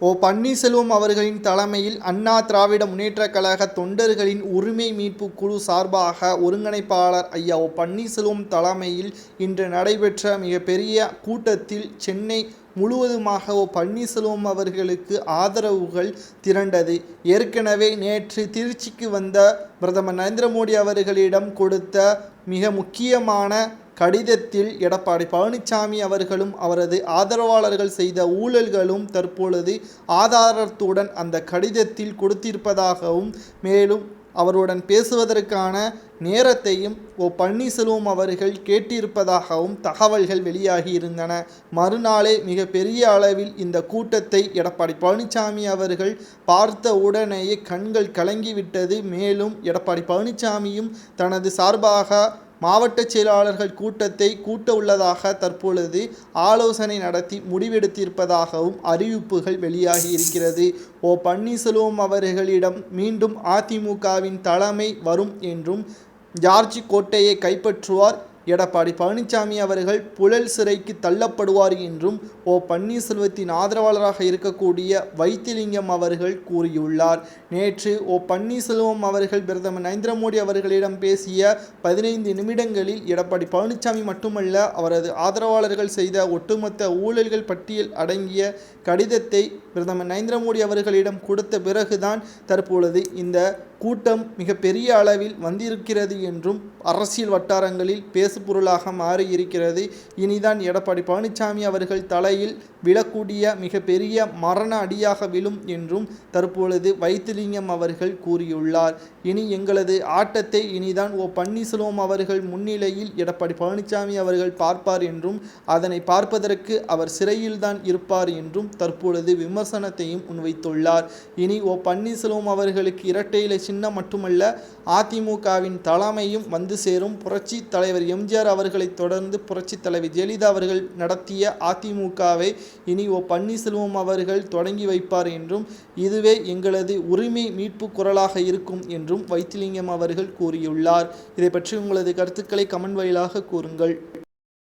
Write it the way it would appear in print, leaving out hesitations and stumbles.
பன்னீர்செல்வம் அவர்களின் தலைமையில் அண்ணா திராவிட முன்னேற்றக் கழக தொண்டர்களின் உரிமை மீட்பு குழு சார்பாக ஒருங்கிணைப்பாளர் ஐயா பன்னீர்செல்வம் தலைமையில் இன்று நடைபெற்ற மிகப்பெரிய கூட்டத்தில் சென்னை முழுவதுமாக பன்னீர்செல்வம் அவர்களுக்கு ஆதரவுகள் திரண்டது. ஏற்கனவே நேற்று திருச்சிக்கு வந்த பிரதமர் நரேந்திர மோடி அவர்களிடம் கொடுத்த மிக முக்கியமான கடிதத்தில் எடப்பாடி பழனிசாமி அவர்களும் அவரது ஆதரவாளர்கள் செய்த ஊழல்களும் தற்பொழுது ஆதாரத்துடன் அந்த கடிதத்தில் கொடுத்திருப்பதாகவும், மேலும் அவருடன் பேசுவதற்கான நேரத்தையும் பன்னீர்செல்வம் அவர்கள் கேட்டிருப்பதாகவும் தகவல்கள் வெளியாகி இருந்தன. மறுநாளே மிக பெரிய அளவில் இந்த கூட்டத்தை எடப்பாடி பழனிசாமி அவர்கள் பார்த்த உடனேயே கண்கள் கலங்கிவிட்டது. மேலும் எடப்பாடி பழனிசாமியும் தனது சார்பாக மாவட்ட செயலாளர்கள் கூட்டத்தை கூட்ட உள்ளதாக தற்பொழுது ஆலோசனை நடத்தி முடிவெடுத்திருப்பதாகவும் அறிவிப்புகள் வெளியாகி இருக்கிறது. பன்னீர்செல்வம் அவர்களிடம் மீண்டும் அதிமுகவின் தலைமை வரும் என்றும், ஜார்ஜ் கோட்டையை கைப்பற்றுவார், எடப்பாடி பழனிசாமி அவர்கள் புழல் சிறைக்கு தள்ளப்படுவார் என்றும் பன்னீர்செல்வத்தின் ஆதரவாளராக இருக்கக்கூடிய வைத்திலிங்கம் அவர்கள் கூறியுள்ளார். நேற்று பன்னீர்செல்வம் அவர்கள் பிரதமர் நரேந்திர மோடி அவர்களிடம் பேசிய 15 நிமிடங்களில் எடப்பாடி பழனிசாமி மட்டுமல்ல, அவரது ஆதரவாளர்கள் செய்த ஒட்டுமொத்த ஊழல்கள் பட்டியல் அடங்கிய கடிதத்தை பிரதமர் நரேந்திர மோடி அவர்களிடம் கொடுத்த பிறகுதான் தற்பொழுது இந்த கூட்டம் மிக பெரிய அளவில் வந்திருக்கிறது என்றும் அரசியல் வட்டாரங்களில் பேசுபொருளாக மாறியிருக்கிறது. இனிதான் எடப்பாடி பழனிசாமி அவர்கள் தலையில் விழக்கூடிய மிக பெரிய மரண அடியாக விழும் என்றும் தற்பொழுது வைத்திலிங்கம் அவர்கள் கூறியுள்ளார். இனி எங்களது ஆட்டத்தை இனிதான் பன்னீர்செல்வம் அவர்கள் முன்னிலையில் எடப்பாடி பழனிசாமி அவர்கள் பார்ப்பார் என்றும், அதனை பார்ப்பதற்கு அவர் சிறையில்தான் இருப்பார் என்றும் தற்பொழுது விமர்சனத்தையும் முன்வைத்துள்ளார். இனி பன்னீர்செல்வம் அவர்களுக்கு இரட்டை இலை சின்னம் மட்டுமல்ல, அதிமுகவின் தலைமையும் வந்து சேரும். புரட்சி தலைவர் எம்ஜிஆர் அவர்களை தொடர்ந்து புரட்சி தலைவர் ஜெயலலிதா அவர்கள் நடத்திய அதிமுகவை இனி பன்னீர்செல்வம் அவர்கள் தொடங்கி வைப்பார் என்றும், இதுவே எங்களது உரிமை மீட்பு குரலாக இருக்கும் என்றும் வைத்திலிங்கம் அவர்கள் கூறியுள்ளார். இதை பற்றி உங்களது கருத்துக்களை கமெண்ட் வாயிலாக கூறுங்கள்.